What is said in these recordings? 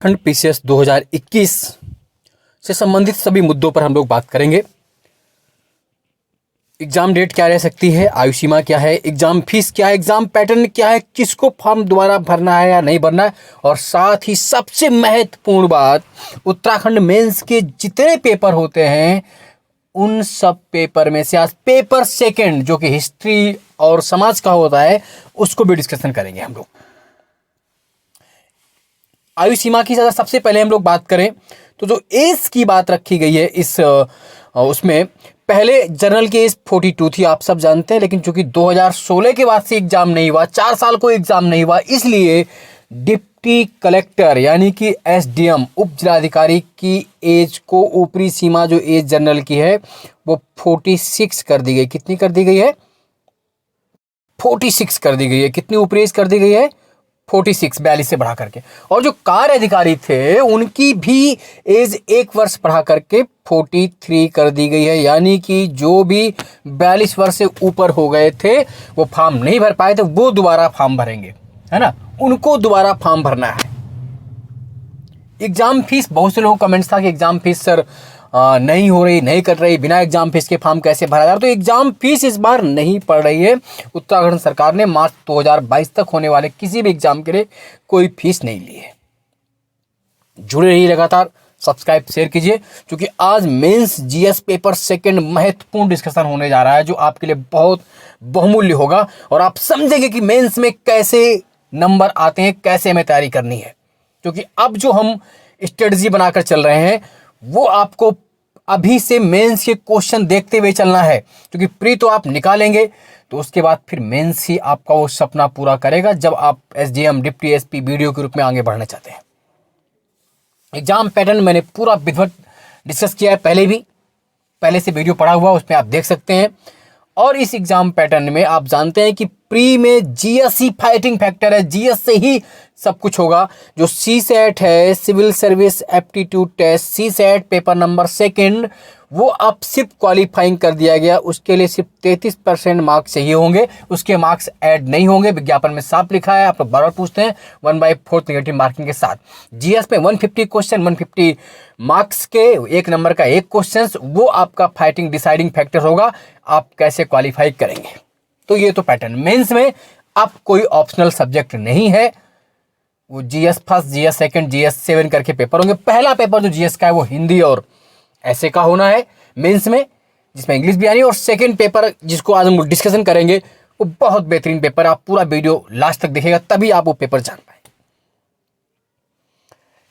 खंड पीसीएस 2021 से संबंधित सभी मुद्दों पर हम लोग बात करेंगे। एग्जाम डेट क्या रह सकती है, आयु सीमा क्या है, एग्जाम फीस क्या है, एग्जाम पैटर्न क्या है, किसको फॉर्म दोबारा भरना है या नहीं भरना है, और साथ ही सबसे महत्वपूर्ण बात, उत्तराखंड मेंस के जितने पेपर होते हैं उन सब पेपर में से आज पेपर सेकंड जो कि हिस्ट्री और समाज का होता है उसको भी डिस्कशन करेंगे हम लोग। आयु सीमा की अगर सबसे पहले हम लोग बात करें तो जो एज की बात रखी गई है इस उसमें पहले जनरल की एज 42 थी, आप सब जानते हैं, लेकिन चूंकि 2016 के बाद से एग्जाम नहीं हुआ, 4 साल को एग्जाम नहीं हुआ, इसलिए डिप्टी कलेक्टर यानी कि एसडीएम उप जिलाधिकारी की एज को ऊपरी सीमा जो एज जनरल की है वो 46 कर दी गई। कितनी कर दी गई है? 46 कर दी गई है। कितनी ऊपरी एज कर दी गई है? 46, 42 से बढ़ा करके। और जो कार्य अधिकारी थे उनकी भी एज 1 वर्ष बढ़ा करके 43 कर दी गई है, यानी कि जो भी 42 वर्ष से ऊपर हो गए थे वो फॉर्म नहीं भर पाए थे वो दोबारा फॉर्म भरेंगे, है ना, उनको दोबारा फॉर्म भरना है। एग्जाम फीस, बहुत से लोगों को कमेंट्स था कि एग्जाम फीस सर नहीं हो रही, नहीं कर रही, बिना एग्जाम फीस के फॉर्म कैसे भरा जा रहा। तो एग्जाम फीस इस बार नहीं पड़ रही है। उत्तराखंड सरकार ने मार्च 2022 तक होने वाले किसी भी एग्जाम के लिए कोई फीस नहीं ली है। जुड़े रहिए, लगातार सब्सक्राइब शेयर कीजिए, क्योंकि आज मेंस जीएस पेपर सेकंड महत्वपूर्ण डिस्कशन होने जा रहा है जो आपके लिए बहुत बहुमूल्य होगा और आप समझेंगे कि मेंस में कैसे नंबर आते हैं, कैसे हमें तैयारी करनी है। क्योंकि अब जो हम स्ट्रेटजी बनाकर चल रहे हैं वो आपको अभी से मेंस के क्वेश्चन देखते हुए चलना है, क्योंकि प्री तो आप निकालेंगे तो उसके बाद फिर मेंस ही आपका वो सपना पूरा करेगा जब आप एसडीएम डिप्टी एसपी वीडियो के रूप में आगे बढ़ना चाहते हैं। एग्जाम पैटर्न मैंने पूरा विधिवत डिस्कस किया है, पहले से वीडियो पड़ा हुआ उसमें आप देख सकते हैं। और इस एग्जाम पैटर्न में आप जानते हैं कि प्री में जीएस ही फाइटिंग फैक्टर है, जीएस से ही सब कुछ होगा। जो सी सेट है, सिविल सर्विस एप्टीट्यूड टेस्ट, सी सेट पेपर नंबर सेकंड, वो अब सिर्फ क्वालिफाइंग कर दिया गया, उसके लिए सिर्फ 33% मार्क्स चाहिए होंगे, उसके मार्क्स ऐड नहीं होंगे। विज्ञापन में साफ लिखा है, आप लोग बार बार पूछते हैं 1/4 नेगेटिव मार्किंग के साथ। जीएस में 150 क्वेश्चन, 150 मार्क्स के 1 नंबर का 1 क्वेश्चन, वो आपका फाइटिंग डिसाइडिंग फैक्टर होगा, आप कैसे क्वालिफाई करेंगे। तो ये तो पैटर्न। मेंस में अब कोई ऑप्शनल सब्जेक्ट नहीं है, वो GS first, GS second, GS 7 करके पेपर होंगे। पहला पेपर जो जीएस का है वो हिंदी और ऐसे का होना है मेंस में, जिसमें इंग्लिश भी आनी है। और सेकंड पेपर जिसको आज हम डिस्कशन करेंगे वो बहुत बेहतरीन पेपर, आप पूरा वीडियो लास्ट तक देखिएगा तभी आप वो पेपर जान पाएंगे।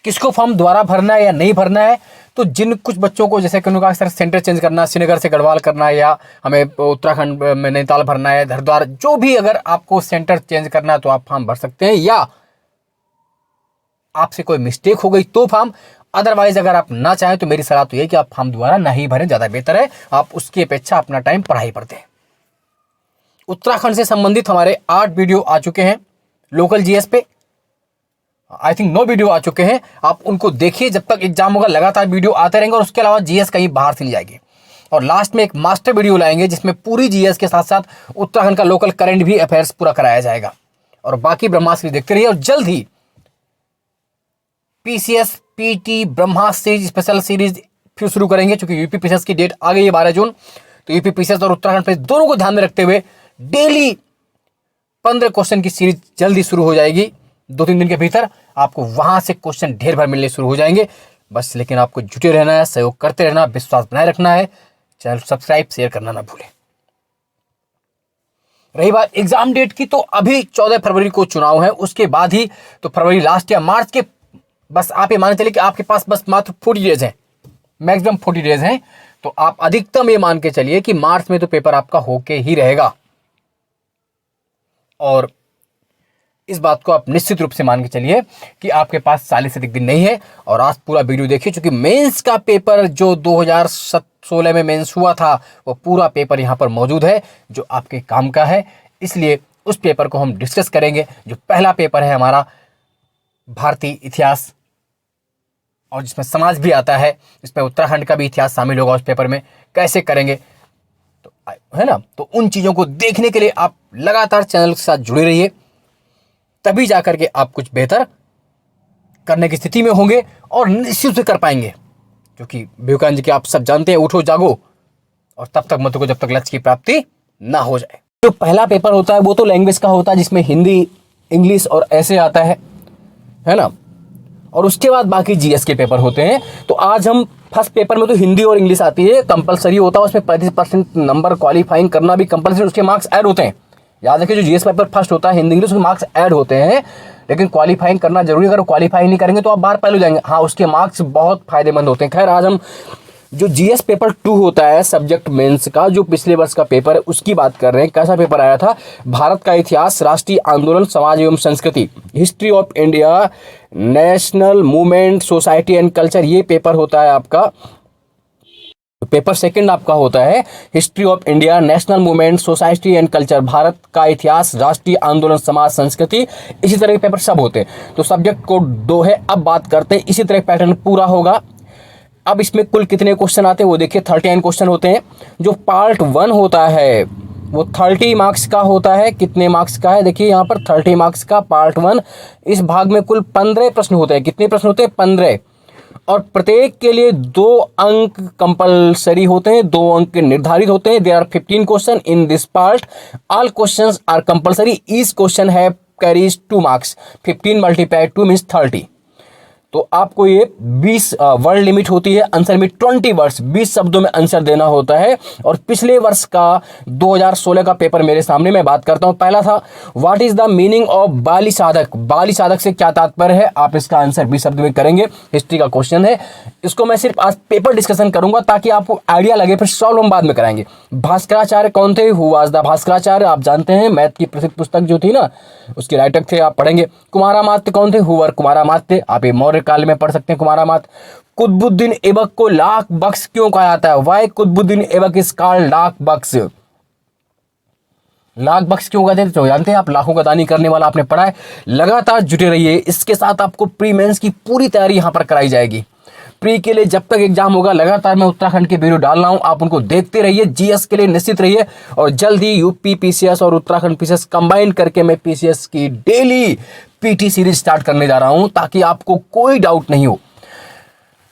किसको फॉर्म दोबारा भरना है या नहीं भरना है, तो जिन कुछ बच्चों को जैसे कहा सर सेंटर चेंज करना, श्रीनगर से गढ़वाल करना है, या हमें उत्तराखंड में नैनीताल भरना है, हरिद्वार, जो भी अगर आपको सेंटर चेंज करना है तो आप फॉर्म भर सकते हैं, या आपसे कोई मिस्टेक हो गई तो फॉर्म, अदरवाइज अगर आप ना चाहें तो मेरी सलाह तो यह कि आप फॉर्म दोबारा नहीं भरें, ज्यादा बेहतर है। आप उसकी अपेक्षा अपना टाइम पढ़ाई पर दें। उत्तराखंड से संबंधित हमारे 8 वीडियो आ चुके हैं लोकल जीएस पे, आई थिंक 9 वीडियो आ चुके हैं, आप उनको देखिए। जब तक एग्जाम होगा लगातार वीडियो आते रहेंगे, और उसके अलावा जीएस कहीं बाहर से नहीं जाएगी। और लास्ट में एक मास्टर वीडियो लाएंगे जिसमें पूरी जीएस के साथ साथ उत्तराखंड का लोकल करंट भी अफेयर्स पूरा कराया जाएगा। और बाकी ब्रह्मास्त्र देखते रहिए। और जल्द ही पीसीएस पीटी ब्रह्मास्त्र स्पेशल सीरीज फिर शुरू करेंगे, क्योंकि यूपी पीसीएस की डेट आ गई है 12 जून। तो यूपी पीसीएस और उत्तराखंड पीसीएस दोनों को ध्यान में रखते हुए डेली 15 क्वेश्चन की सीरीज जल्दी शुरू हो जाएगी। 2-3 दिन के भीतर आपको वहां से क्वेश्चन ढेर भर मिलने शुरू हो जाएंगे। बस लेकिन आपको जुटे रहना है, सहयोग करते रहना, विश्वास बनाए रखना है। चैनल सब्सक्राइब शेयर करना ना भूलें। रही बात एग्जाम डेट की, तो अभी 14 फरवरी को चुनाव है, उसके बाद ही तो फरवरी लास्ट या मार्च के, बस आप ये मान चलिए कि आपके पास बस मात्र 40 डेज हैं, मैक्सिमम 40 डेज हैं। तो आप अधिकतम ये मान के चलिए कि मार्च में तो पेपर आपका होके ही रहेगा। और इस बात को आप निश्चित रूप से मान के चलिए कि आपके पास 40 से अधिक दिन नहीं है। और आज पूरा वीडियो देखिए, क्योंकि मेंस का पेपर जो 2016 में मेंस हुआ था वो पूरा पेपर यहाँ पर मौजूद है जो आपके काम का है। इसलिए उस पेपर को हम डिस्कस करेंगे। जो पहला पेपर है हमारा भारतीय इतिहास, और जिसमें समाज भी आता है, इसमें उत्तराखंड का भी इतिहास शामिल होगा उस पेपर में, कैसे करेंगे तो है ना। तो उन चीज़ों को देखने के लिए आप लगातार चैनल के साथ जुड़े रहिए, तभी जाकर के आप कुछ बेहतर करने की स्थिति में होंगे और निश्चित से कर पाएंगे, क्योंकि विवेकानंद जी के आप सब जानते हैं, उठो जागो और तब तक मत रुको जब तक लक्ष्य की प्राप्ति ना हो जाए। जो पहला पेपर होता है वो तो लैंग्वेज का होता है, जिसमें हिंदी, इंग्लिश और ऐसे आता है ना, और उसके बाद बाकी जीएस के पेपर होते हैं। तो आज हम फर्स्ट पेपर में तो हिंदी और इंग्लिश आती है, कंपलसरी होता है, उसमें 35% नंबर क्वालिफाइंग करना भी कंपलसरी, उसके मार्क्स ऐड होते हैं। याद रखिए, जो जीएस पेपर फर्स्ट होता है हिंदी इंग्लिश, उसके मार्क्स ऐड होते हैं, लेकिन क्वालिफाइंग करना जरूरी है। अगर क्वालिफाई नहीं करेंगे तो आप बाहर पहले हो जाएंगे। हाँ, उसके मार्क्स बहुत फायदेमंद होते हैं। खैर, आज हम जो जीएस पेपर 2 होता है सब्जेक्ट मेंस का, जो पिछले वर्ष का पेपर है, उसकी बात कर रहे हैं। कैसा पेपर आया था? भारत का इतिहास, राष्ट्रीय आंदोलन, समाज एवं संस्कृति, history of India, national movement, society and culture, ये पेपर होता है आपका। पेपर सेकंड आपका होता है history of India, national movement, society and culture, Bharat का इतिहास, राष्ट्रीय आंदोलन, समाज, संस्कृति, इसी तरह के पेपर सब होते हैं। तो सब्जेक्ट कोड 2 है। अब बात करते हैं, इसी तरह पैटर्न पूरा होगा। अब इसमें कुल कितने क्वेश्चन आते हैं वो देखिए, 39 क्वेश्चन होते हैं। जो पार्ट 1 होता है वो 30 मार्क्स का होता है। कितने मार्क्स का है? देखिए यहाँ पर 30 मार्क्स का पार्ट 1। इस भाग में कुल 15 प्रश्न होते हैं। कितने प्रश्न होते हैं? 15। और प्रत्येक के लिए 2 अंक कंपलसरी होते हैं, 2 अंक निर्धारित होते हैं। There are 15 question in this part, all questions are compulsory, each question have carries 2 marks, 15 multiplied 2 means 30। तो आपको ये 20 वर्ड लिमिट होती है, आंसर में 20 वर्ड्स, 20 शब्दों में आंसर देना होता है। और पिछले वर्ष का 2016 का पेपर मेरे सामने, मैं बात करता हूं। पहला था what is the meaning of bali sadhak, bali साधक से क्या तात्पर्य है? आप इसका आंसर 20 शब्द में करेंगे। हिस्ट्री का क्वेश्चन है, इसको मैं सिर्फ आज पेपर डिस्कशन करूंगा ताकि आपको आइडिया लगे, फिर सॉल्व हम बाद में कराएंगे। भास्कराचार्य कौन थे? Who was the Bhaskaracharya? आप जानते हैं, मैथ की प्रसिद्ध पुस्तक जो थी ना, उसके राइटर थे, आप पढ़ेंगे। कुमारामात्य कौन थे? Who were kumaramatya? आप ये मौर्य काल में पढ़ सकते हैं कुमारामात्य। कुतुबुद्दीन ऐबक को लाख बख्श क्यों कहा जाता है? Why Qutbuddin Aibak is called Lakh Bakhsh? Lakh Bakhsh क्यों कहते हैं तो जानते हैं आप, लाखों का दानी करने वाला, आपने पढ़ा है। लगातार जुटे रहिए, इसके साथ आपको प्री मेंस की पूरी तैयारी यहां पर कराई जाएगी। प्री के लिए जब तक एग्जाम होगा, लगातार मैं उत्तराखंड के वीडियो डाल रहा हूं, आप उनको देखते रहिए। जीएस के लिए निश्चित रहिए, और जल्द ही यूपी पीसीएस और उत्तराखंड पीसीएस कंबाइन करके मैं पीसीएस की डेली पीटी सीरीज स्टार्ट करने जा रहा हूं, ताकि आपको कोई डाउट नहीं हो।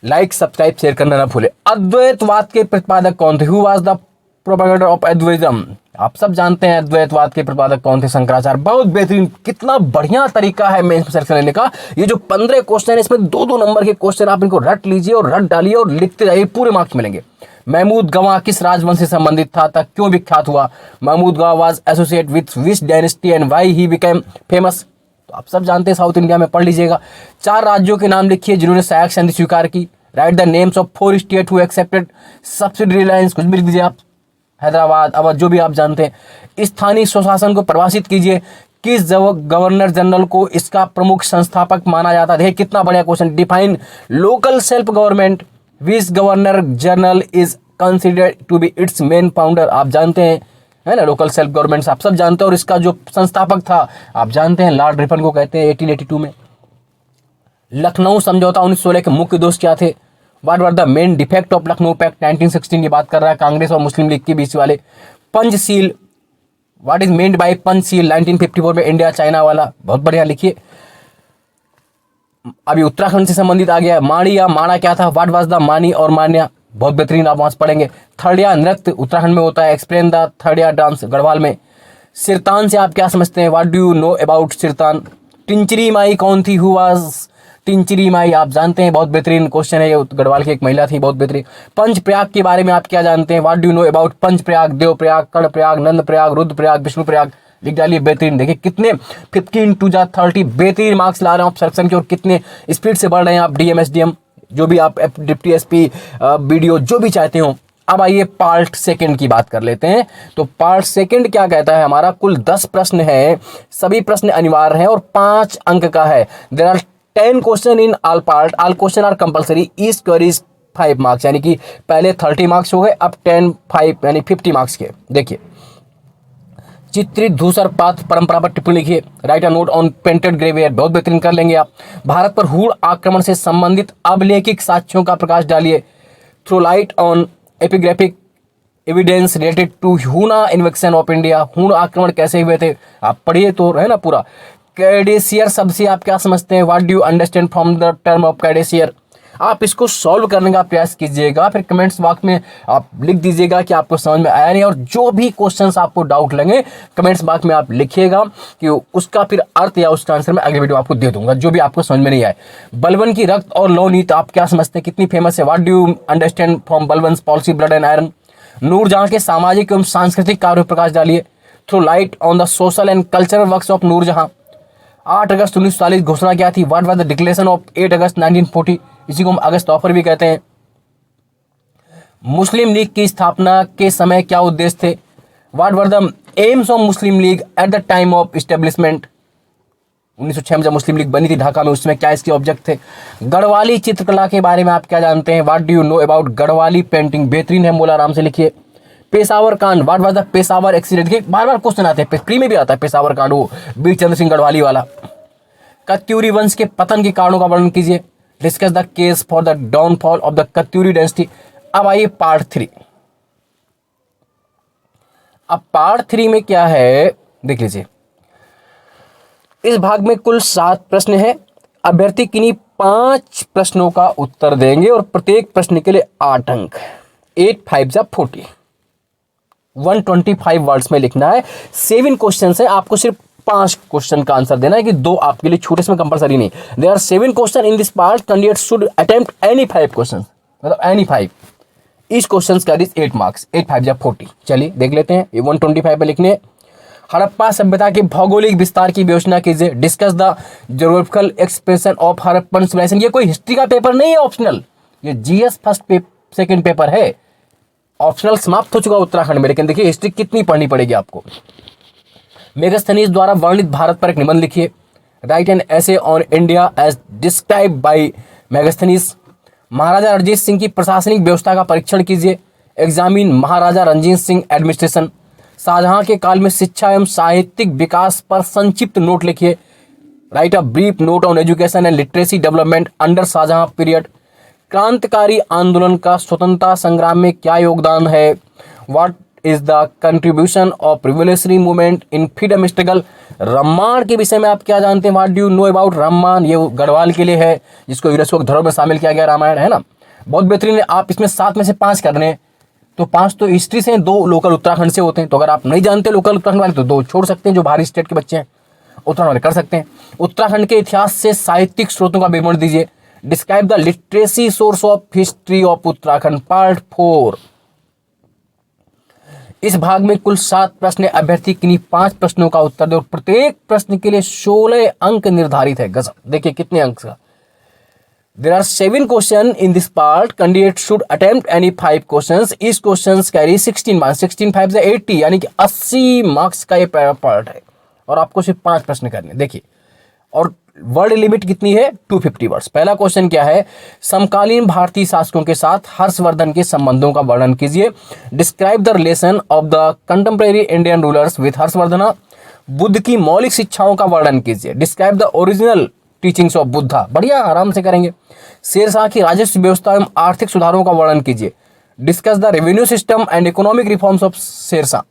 लाइक, सब्सक्राइब, शेयर करना ना भूले। अद्वैतवाद के प्रतिपादक कौन थे? Who was the propagator of Advaitam? आप सब जानते हैं अद्वैतवाद के प्रतिपादक कौन थे? शंकराचार्य। बहुत बेहतरीन, कितना बढ़िया तरीका है मेंस में सिलेक्शन लेने का। ये जो 15 क्वेश्चन है, इसमें 2-2 नंबर के क्वेश्चन, आप इनको रट लीजिए और रट डालिए और लिखते जाइए, पूरे मार्क्स मिलेंगे। महमूद गवाह किस राजवंश से संबंधित था, क्यों विख्यात हुआ? महमूद गवाह was associate with which dynasty and why he became famous? तो आप सब जानते हैं, साउथ इंडिया में पढ़ लीजिएगा। 4 राज्यों के नाम लिखिए जिन्होंने सहायक संधि स्वीकार की। Right the names of 4 state who accepted subsidiary lines, कुछ भी लिख दीजिए आप, हैदराबाद, अवध, जो भी आप जानते हैं। स्थानीय स्वशासन को परिभाषित कीजिए। किस गवर्नर जनरल को इसका प्रमुख संस्थापक माना जाता है? कितना बढ़िया question. Define local self government, which governor general is considered to be its main founder? आप जानते हैं, है ना, लोकल सेल्फ गवर्नमेंट आप सब जानते हैं। और इसका जो संस्थापक था आप जानते हैं, लॉर्ड रिपन को कहते हैं, 1882 में। लखनऊ समझौता 1916 के मुख्य दोष क्या थे? What were the main defect of Lucknow pact 1916 की बात कर रहा है, कांग्रेस और मुस्लिम लीग के बीच वाले। Panchsheel, what is meant by Panchsheel 1954 में, इंडिया चाइना वाला, बहुत बढ़िया लिखिए। अभी उत्तराखंड से संबंधित आ गया। माणी या माणा क्या था? व्हाट वाज द मानी और मान्या, बहुत बेहतरीन, आप वहां से पढ़ेंगे। थर्डिया नृत्य उत्तराखंड में होता है, एक्सप्लेन द थर्डिया डांस, गढ़वाल में। सिरतान से आप क्या समझते हैं? What do you know about Sirtan? Tinchari Mai कौन थी? Who was Tinchari Mai? आप जानते हैं, बहुत बेहतरीन क्वेश्चन है ये, गढ़वाल की एक महिला थी, बहुत बेहतरीन। पंच प्रयाग के बारे में आप क्या जानते हैं? What do you know about Panch Prayag? Dev Prayag, Karn Prayag, Nand Prayag, Rudra Prayag, Vishnu Prayag, लिख डालिए। बेहतरीन, देखिए कितने 15 to 30 बेहतरीन मार्क्स ला रहे हैं आप सिलेक्शन के, और कितने स्पीड से बढ़ रहे हैं आप। डीएम एसडीएम जो भी आप, डिप्टी एसपी वीडियो जो भी चाहते हो। अब आइए पार्ट सेकंड की बात कर लेते हैं। तो पार्ट सेकंड क्या कहता है? हमारा कुल 10 प्रश्न है, सभी प्रश्न अनिवार्य हैं और 5 अंक का है। There are 10 question in all part, all question are compulsory, each queries 5 marks, यानी कि पहले 30 मार्क्स हो गए, अब 10 5 यानी 50 मार्क्स के। देखिए, चित्रित धूसर पात्र परंपरा पर टिप्पणी लिखिए। Write a note on painted grey ware, बहुत बेहतरीन कर लेंगे आप। भारत पर हूण आक्रमण से संबंधित अभिलेखिक साक्ष्यों का प्रकाश डालिए। Throw light on epigraphic evidence related to Huna invasion of India, Huna आक्रमण कैसे हुए थे आप पढ़िए तो, है ना पूरा। कैडेसियर शब्द से आप क्या समझते हैं? What do you understand from the term of कैडेसियर? आप इसको सॉल्व करने का प्रयास कीजिएगा, फिर कमेंट्स बॉक्स में आप लिख दीजिएगा कि आपको समझ में आया नहीं, और जो भी क्वेश्चंस आपको डाउट लगे कमेंट्स बॉक्स में आप लिखिएगा कि उसका फिर अर्थ या उसका आंसर मैं अगले वीडियो आपको दे दूंगा, जो भी आपको समझ में नहीं आए। बलवन की रक्त और लौह नीति आप क्या समझते हैं, कितनी फेमस है? What do you understand from Balban's policy blood and iron? Noorjahan के सामाजिक एवं सांस्कृतिक कार्यों पर प्रकाश डालिए, throw light on the social and cultural works of Noorjahan. 8 अगस्त 1940 घोषणा क्या थी? What was the declaration of 8 अगस्त 1940? इसी को हम अगस्त ऑफर भी कहते हैं। मुस्लिम लीग की स्थापना के समय क्या उद्देश्य थे? What were the AIIMS of Muslim league at the time of establishment? 1906 में जब मुस्लिम लीग बनी थी ढाका में, उसमें क्या इसके ऑब्जेक्ट थे? गढ़वाली चित्रकला के बारे में आप क्या जानते हैं? What do you know about Garhwali painting? बेहतरीन है, बोला आराम से लिखिए। पेशावर कांड, what was the Peshawar accident? देखिए बार बार क्वेश्चन आते हैं, प्री में भी आता है पेशावर कांड, वो वीर चंद्र सिंह गढ़वाली वाला। कत्यूरी वंश के पतन के कारणों का वर्णन कीजिए, discuss the case for the downfall of the Katyuri dynasty. अब आइए पार्ट 3। अब पार्ट 3 में क्या है देख लीजिए। इस भाग में कुल 7 प्रश्न है। अभ्यर्थी किन्हीं 5 प्रश्नों का उत्तर देंगे और प्रत्येक प्रश्न के लिए 8 अंक। 8 5 जा 40, 125 वर्ड्स में लिखना है। 7 क्वेश्चन है, आपको सिर्फ 5 क्वेश्चन का आंसर देना है कि 2 आपके लिए छूटे, इसमें कंपलसरी नहीं। There are 7 question in this part, candidate should attempt any 5 question, मतलब एनी 5। इस क्वेश्चन का 8 मार्क्स, 8 5 जा 40। चलिए देख लेते हैं। ये 125 पे लिखने। हड़प्पा सभ्यता के भौगोलिक विस्तार की विवेचना कीजिए, discuss the geographical expression of Harappan civilisation. ये कोई हिस्ट्री का पेपर नहीं है ऑप्शनल, ये जीएस फर्स्ट सेकंड पेपर है। ऑप्शनल समाप्त हो चुका उत्तराखंड में, लेकिन देखिए हिस्ट्री कितनी पढ़नी पड़ेगी आपको। मेगास्थनीज द्वारा वर्णित भारत पर एक निबंध लिखिए, write an essay on India as describe by Megasthenes. Maharaja Ranjit Singh की प्रशासनिक व्यवस्था का परीक्षण कीजिए, एग्जामिन महाराजा रणजीत सिंह एडमिनिस्ट्रेशन। शाहजहां के काल में शिक्षा एवं साहित्यिक विकास पर संक्षिप्त नोट लिखिए, write a brief note on education and literacy development under Shahjahan period. क्रांतिकारी आंदोलन का स्वतंत्रता संग्राम में क्या योगदान है? What is the contribution of revolutionary movement in freedom struggle? Ramayana के विषय में आप क्या जानते हैं? What do you know about Ramayana? ये गढ़वाल के लिए है, जिसको यूनेस्को धरोहर में शामिल किया गया रामायण, है ना। बहुत बेहतरीन है। आप इसमें 7 में से 5 करने हैं, तो 5 तो हिस्ट्री से, 2 लोकल उत्तराखंड से होते हैं। तो अगर आप नहीं जानते लोकल उत्तराखंड वाले तो 2 छोड़ सकते हैं, जो बाहरी स्टेट के बच्चे हैं उत्तराखंड वाले कर सकते हैं। उत्तराखंड के इतिहास से साहित्यिक स्रोतों का विवरण दीजिए, describe the literacy source of history of Uttarakhand, part 4। इस भाग में कुल 7 प्रश्न है। अभ्यर्थी किन्हीं 5 प्रश्नों का उत्तर दे और प्रत्येक प्रश्न के लिए 16 अंक निर्धारित है। गजब, देखिए कितने अंक का। There are 7 questions in this part. Candidate should attempt any 5 questions. Each questions carry 16 marks. 16 5 से 80, यानी कि 80 मार्क्स का ये पार्ट है, और आपको सिर्फ 5 प्रश्न करने। देखिए, और वर्ड लिमिट कितनी है? 250 वर्ड्स। पहला क्वेश्चन क्या है? समकालीन भारतीय शासकों के साथ हर्षवर्धन के संबंधों का वर्णन कीजिए, describe the relation of the contemporary Indian rulers with Harshvardhan. Buddha की मौलिक शिक्षाओं का वर्णन कीजिए, describe the original teachings of Buddha. बढ़िया, आराम से करेंगे। शेरशाह की राजस्व व्यवस्था एवं आर्थिक सुधारों का वर्णन कीजिए, discuss the revenue system and economic reforms of Sher Shah.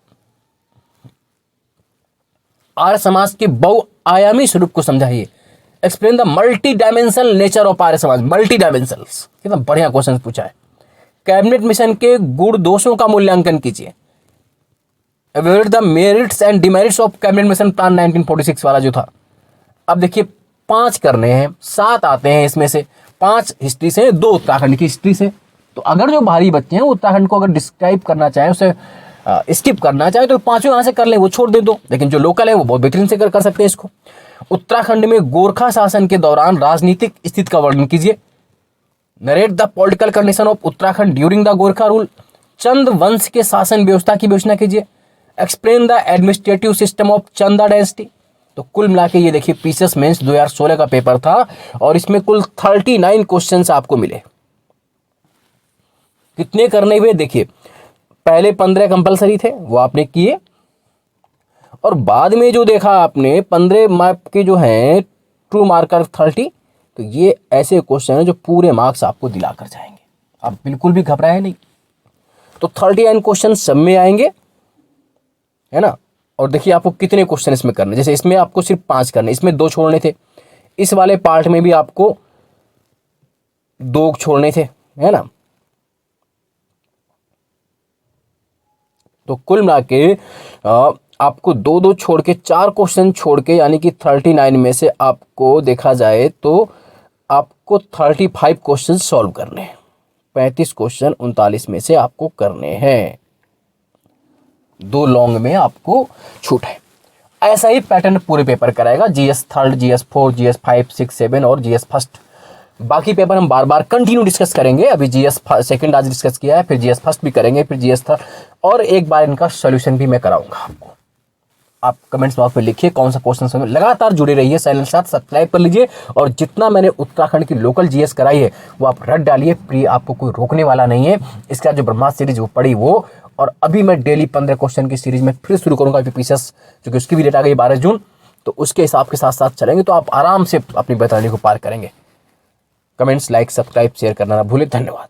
Arya Samaj के बहुआयामी स्वरूप को समझाइए, explain the multi dimensional nature of Arya Samaj. Multi डायमेंशनल्स, कितना बढ़िया क्वेश्चन पूछा है। कैबिनेट मिशन के गुण दोषों का मूल्यांकन कीजिए, evaluate the merits and demerits of cabinet mission plan 1946 वाला जो था। अब देखिए 5 करने हैं, 7 आते हैं इसमें से, 5 हिस्ट्री से, 2 उत्तराखंड की हिस्ट्री से। तो अगर जो बाहरी बच्चे हैं उत्तराखंड को अगर डिस्क्राइब करना चाहें, उसे स्किप करना चाहे, तो 5 यहाँ से कर ले, वो छोड़ दे दो। लेकिन जो लोकल है वो बहुत बेहतरीन से कर सकते हैं इसको। उत्तराखंड में गोरखा शासन के दौरान राजनीतिक स्थिति का वर्णन कीजिए, narrate the political condition of Uttarakhand during the Gorkha rule. Chand वंश के शासन व्यवस्था की विवेचना कीजिए, explain the administrative system of Chanda dynasty. तो कुल मिला के ये देखिए पीसीएस मेंस 2016 का पेपर था, और इसमें कुल 39 क्वेश्चंस आपको मिले। कितने करने हुए देखिए, पहले 15 कंपलसरी थे, वो आपने किए, और बाद में जो देखा आपने 15 मार्क के जो हैं ट्रू मार्कर 30, तो ये ऐसे क्वेश्चन हैं जो पूरे मार्क्स आपको दिला कर जाएंगे। आप बिल्कुल भी घबराए नहीं। तो 39 क्वेश्चन सब में आएंगे, है ना। और देखिए आपको कितने क्वेश्चन इसमें करने, जैसे इसमें आपको सिर्फ 5 करने, इसमें 2 छोड़ने थे, इस वाले पार्ट में भी आपको 2 छोड़ने थे, है ना। तो कुल मिला के आपको 2 छोड़ के 4 क्वेश्चन छोड़ के, यानी कि 39 में से आपको देखा जाए तो आपको 35 क्वेश्चन सॉल्व करने हैं। 35 क्वेश्चन 39 में से आपको करने हैं, 2 लॉन्ग में आपको छूट है। ऐसा ही पैटर्न पूरे पेपर कराएगा, जीएस 3, जीएस 4, जीएस 5, 6, 7 और जीएस फर्स्ट। बाकी पेपर हम बार बार कंटिन्यू डिस्कस करेंगे। अभी जीएस सेकंड आज डिस्कस किया है, फिर जीएस फर्स्ट भी करेंगे, फिर जीएस थर्ड, और एक बार इनका सॉल्यूशन भी मैं कराऊंगा आपको। आप कमेंट्स बॉक्स में लिखिए कौन सा क्वेश्चन समझ, लगातार जुड़े रहिए, चैनल के साथ सब्सक्राइब कर लीजिए, और जितना मैंने उत्तराखंड की लोकल जीएस कराई है वो आप रट डालिए, प्रिय आपको कोई रोकने वाला नहीं है। इसका जो ब्रह्मास्त्र सीरीज वो पढ़ी वो, और अभी मैं डेली 15 क्वेश्चन की सीरीज में फिर शुरू करूंगा यूपीएससी, क्योंकि उसकी भी डेट आ गई 12 जून, तो उसके हिसाब के साथ साथ चलेंगे तो आप आराम से अपनी 42 को पार करेंगे। कमेंट्स, लाइक, सब्सक्राइब, शेयर करना ना भूलें। धन्यवाद।